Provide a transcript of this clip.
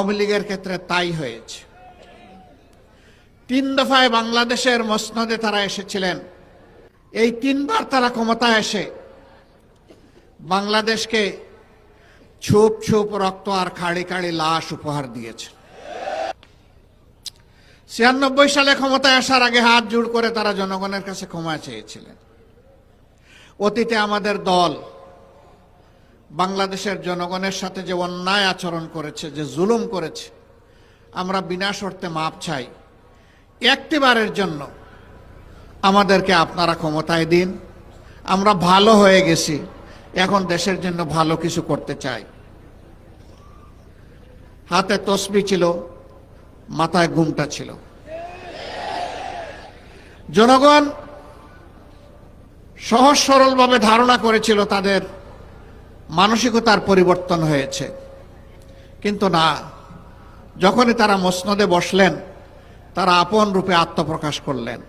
আওয়ামী লীগের ক্ষেত্রে তাই হয়েছে। 3 দফায় বাংলাদেশের মসনদে তারা এসেছিলেন। এই 3 বার তারা ক্ষমতায় এসে বাংলাদেশকে ছুপ ছুপ রক্ত আর খাড়ি খাড়ি লাশ উপহার দিয়েছে। 96 সালে ক্ষমতায় আসার আগে হাত জোড় করে তারা জনগণের কাছে ক্ষমা চেয়েছিলেন। অতীতে আমাদের দল বাংলাদেশের জনগণের সাথে যে অন্যায় আচরণ করেছে, যে জুলুম করেছে, আমরা বিনা শর্তে মাপ চাই। একটিবারের জন্য আমাদেরকে আপনারা ক্ষমতায় দিন। আমরা ভালো হয়ে গেছি, এখন দেশের জন্য ভালো কিছু করতে চাই। হাতে তসবিহ ছিল, মাথায় ঘুমটা ছিল। জনগণ সহজ সরলভাবে ধারণা করেছিল তাদের মানসিকতার পরিবর্তন হয়েছে, কিন্তু না। যখনই তারা মসনদে বসলেন, তারা আপন রূপে আত্মপ্রকাশ করলেন।